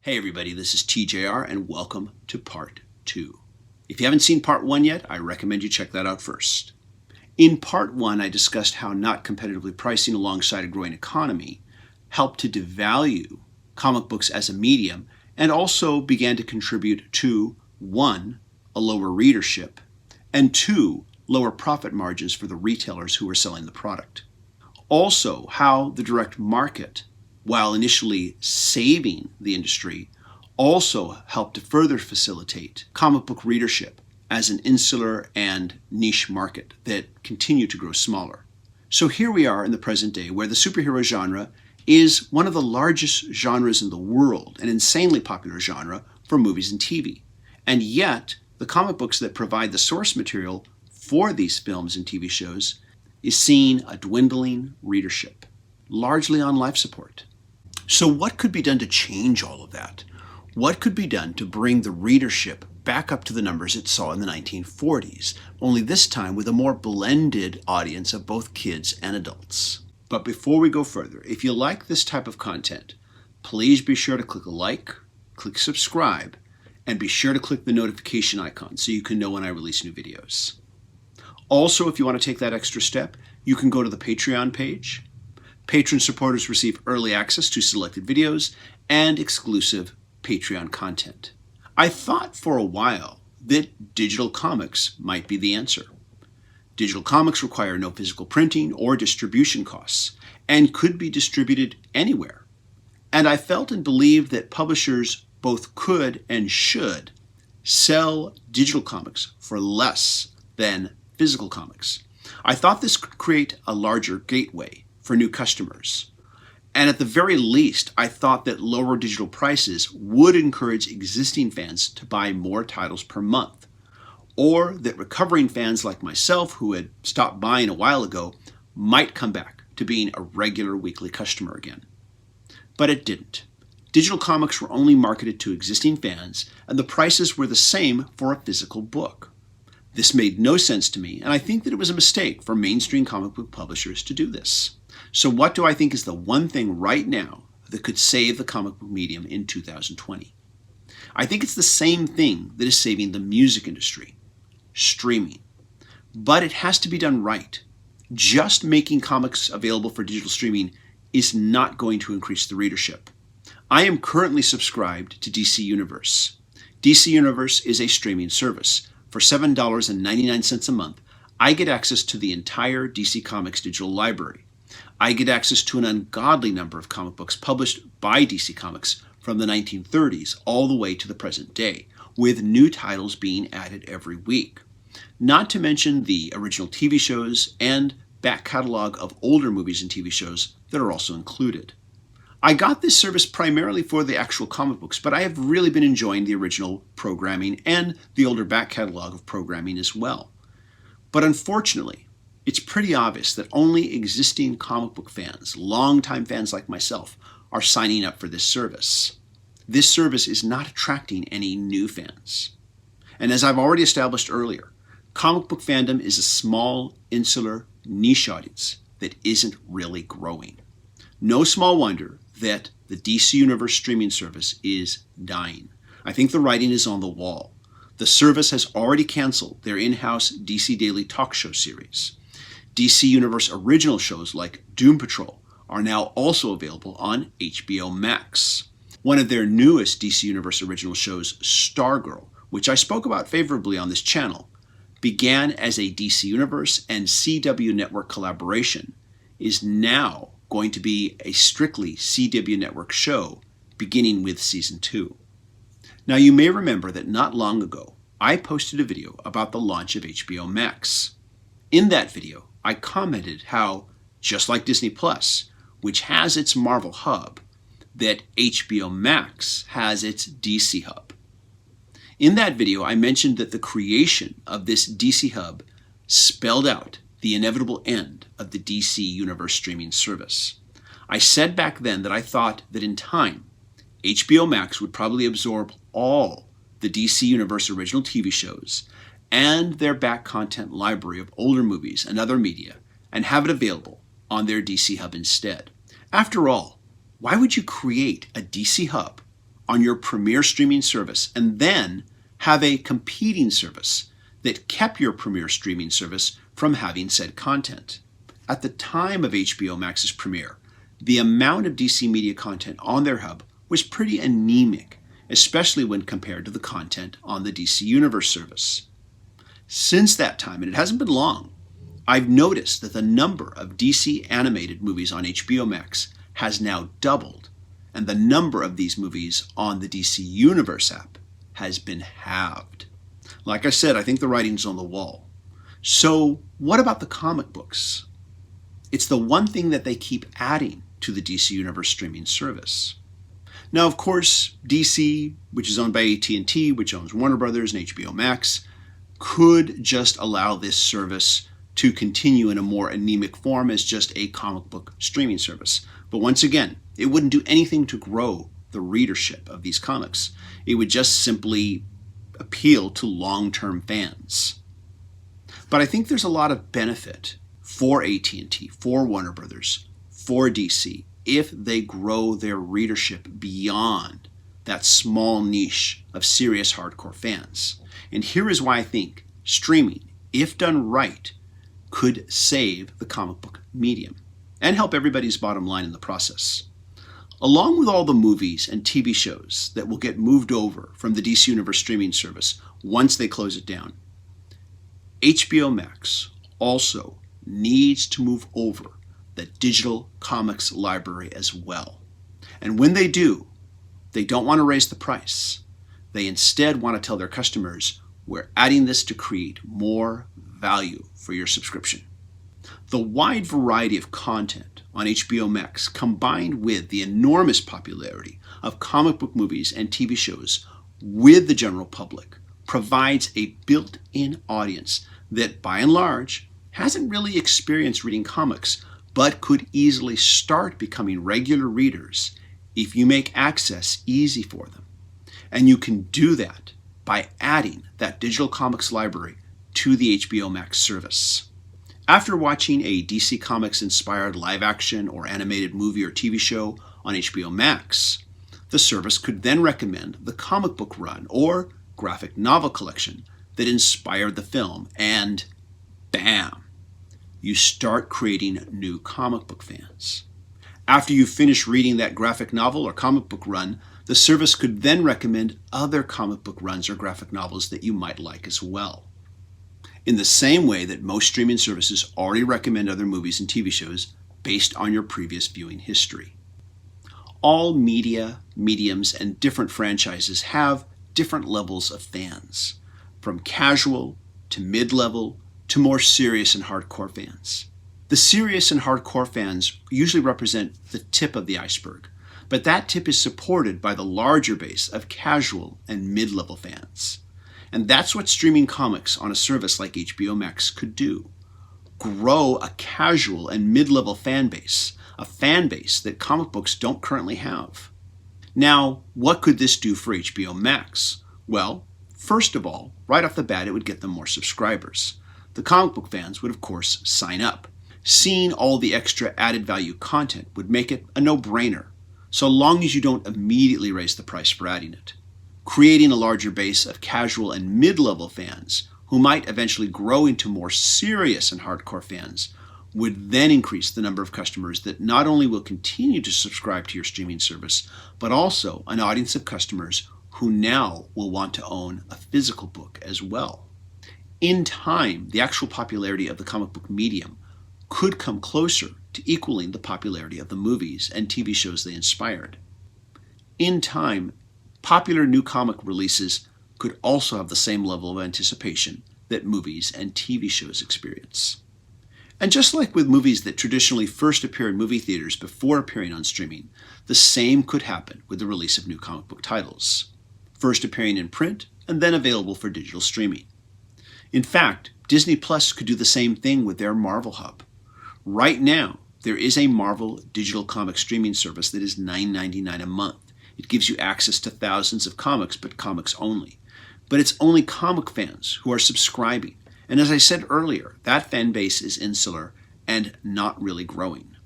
Hey everybody, this is TJR and welcome to Part 2. If you haven't seen Part 1 yet, I recommend you check that out first. In Part 1, I discussed how not competitively pricing alongside a growing economy helped to devalue comic books as a medium and also began to contribute to 1. A lower readership, and 2. Lower profit margins for the retailers who were selling the product. Also, how the direct market, while initially saving the industry, also helped to further facilitate comic book readership as an insular and niche market that continued to grow smaller. So here we are in the present day where the superhero genre is one of the largest genres in the world, an insanely popular genre for movies and TV. And yet, the comic books that provide the source material for these films and TV shows is seeing a dwindling readership, largely on life support. So what could be done to change all of that? What could be done to bring the readership back up to the numbers it saw in the 1940s, only this time with a more blended audience of both kids and adults? But before we go further, if you like this type of content, please be sure to click a like, click subscribe, and be sure to click the notification icon so you can know when I release new videos. Also, if you want to take that extra step, you can go to the Patreon page. Patron supporters receive early access to selected videos and exclusive Patreon content. I thought for a while that digital comics might be the answer. Digital comics require no physical printing or distribution costs and could be distributed anywhere. And I felt and believed that publishers both could and should sell digital comics for less than physical comics. I thought this could create a larger gateway for new customers. And at the very least, I thought that lower digital prices would encourage existing fans to buy more titles per month, or that recovering fans like myself who had stopped buying a while ago might come back to being a regular weekly customer again. But it didn't. Digital comics were only marketed to existing fans, and the prices were the same for a physical book. This made no sense to me, and I think that it was a mistake for mainstream comic book publishers to do this. So what do I think is the one thing right now that could save the comic book medium in 2020? I think it's the same thing that is saving the music industry: streaming. But it has to be done right. Just making comics available for digital streaming is not going to increase the readership. I am currently subscribed to DC Universe. DC Universe is a streaming service. For $7.99 a month, I get access to the entire DC Comics digital library. I get access to an ungodly number of comic books published by DC Comics from the 1930s all the way to the present day, with new titles being added every week. Not to mention the original TV shows and back catalog of older movies and TV shows that are also included. I got this service primarily for the actual comic books, but I have really been enjoying the original programming and the older back catalog of programming as well. But unfortunately, it's pretty obvious that only existing comic book fans, longtime fans like myself, are signing up for this service. This service is not attracting any new fans. And as I've already established earlier, comic book fandom is a small, insular, niche audience that isn't really growing. No small wonder that the DC Universe streaming service is dying. I think the writing is on the wall. The service has already canceled their in-house DC Daily talk show series. DC Universe original shows like Doom Patrol are now also available on HBO Max. One of their newest DC Universe original shows, Stargirl, which I spoke about favorably on this channel, began as a DC Universe and CW Network collaboration, is now going to be a strictly CW Network show beginning with Season 2. Now you may remember that not long ago, I posted a video about the launch of HBO Max. In that video, I commented how, just like Disney Plus, which has its Marvel hub, that HBO Max has its DC hub. In that video, I mentioned that the creation of this DC hub spelled out the inevitable end of the DC Universe streaming service. I said back then that I thought that in time, HBO Max would probably absorb all the DC Universe original TV shows and their back content library of older movies and other media and have it available on their DC hub instead. After all, why would you create a DC hub on your premier streaming service and then have a competing service that kept your premier streaming service from having said content. At the time of HBO Max's premiere, the amount of DC Media content on their hub was pretty anemic, especially when compared to the content on the DC Universe service. Since that time, and it hasn't been long, I've noticed that the number of DC animated movies on HBO Max has now doubled, and the number of these movies on the DC Universe app has been halved. Like I said, I think the writing's on the wall. So what about the comic books? It's the one thing that they keep adding to the DC Universe streaming service. Now, of course, DC, which is owned by AT&T, which owns Warner Brothers and HBO Max, could just allow this service to continue in a more anemic form as just a comic book streaming service. But once again, it wouldn't do anything to grow the readership of these comics. It would just simply appeal to long-term fans. But I think there's a lot of benefit for AT&T, for Warner Brothers, for DC, if they grow their readership beyond that small niche of serious hardcore fans. And here is why I think streaming, if done right, could save the comic book medium and help everybody's bottom line in the process. Along with all the movies and TV shows that will get moved over from the DC Universe streaming service once they close it down, HBO Max also needs to move over the digital comics library as well. And when they do, they don't want to raise the price. They instead want to tell their customers, we're adding this to create more value for your subscription. The wide variety of content on HBO Max, combined with the enormous popularity of comic book movies and TV shows with the general public, provides a built-in audience that, by and large, hasn't really experienced reading comics, but could easily start becoming regular readers if you make access easy for them. And you can do that by adding that digital comics library to the HBO Max service. After watching a DC Comics-inspired live-action or animated movie or TV show on HBO Max, the service could then recommend the comic book run or graphic novel collection that inspired the film, and bam, you start creating new comic book fans. After you finish reading that graphic novel or comic book run, the service could then recommend other comic book runs or graphic novels that you might like as well. In the same way that most streaming services already recommend other movies and TV shows based on your previous viewing history. All media, mediums, and different franchises have different levels of fans, from casual to mid-level to more serious and hardcore fans. The serious and hardcore fans usually represent the tip of the iceberg, but that tip is supported by the larger base of casual and mid-level fans. And that's what streaming comics on a service like HBO Max could do. Grow a casual and mid-level fan base, a fan base that comic books don't currently have. Now, what could this do for HBO Max? Well, first of all, right off the bat, it would get them more subscribers. The comic book fans would, of course, sign up. Seeing all the extra added value content would make it a no-brainer, so long as you don't immediately raise the price for adding it. Creating a larger base of casual and mid-level fans who might eventually grow into more serious and hardcore fans would then increase the number of customers that not only will continue to subscribe to your streaming service, but also an audience of customers who now will want to own a physical book as well. In time, the actual popularity of the comic book medium could come closer to equaling the popularity of the movies and TV shows they inspired. In time, popular new comic releases could also have the same level of anticipation that movies and TV shows experience. And just like with movies that traditionally first appear in movie theaters before appearing on streaming, the same could happen with the release of new comic book titles, first appearing in print and then available for digital streaming. In fact, Disney Plus could do the same thing with their Marvel Hub. Right now, there is a Marvel digital comic streaming service that is $9.99 a month. It gives you access to thousands of comics, but comics only. But it's only comic fans who are subscribing. And as I said earlier, that fan base is insular and not really growing.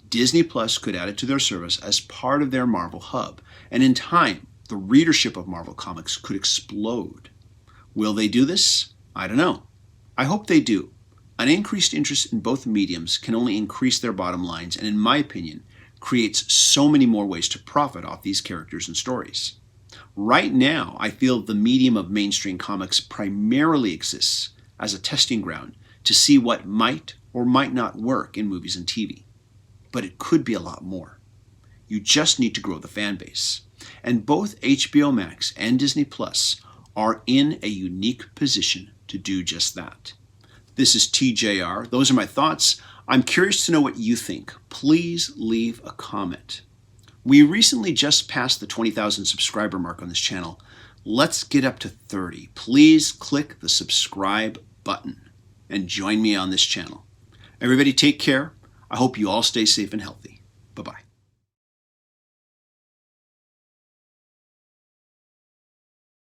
Disney Plus could add it to their service as part of their Marvel Hub. And in time, the readership of Marvel Comics could explode. Will they do this? I don't know. I hope they do. An increased interest in both mediums can only increase their bottom lines and, in my opinion, creates so many more ways to profit off these characters and stories. Right now, I feel the medium of mainstream comics primarily exists as a testing ground to see what might or might not work in movies and TV. But it could be a lot more. You just need to grow the fan base. And both HBO Max and Disney Plus are in a unique position to do just that. This is TJR. Those are my thoughts. I'm curious to know what you think. Please leave a comment. We recently just passed the 20,000 subscriber mark on this channel. Let's get up to 30. Please click the subscribe button and join me on this channel. Everybody take care. I hope you all stay safe and healthy. Bye-bye.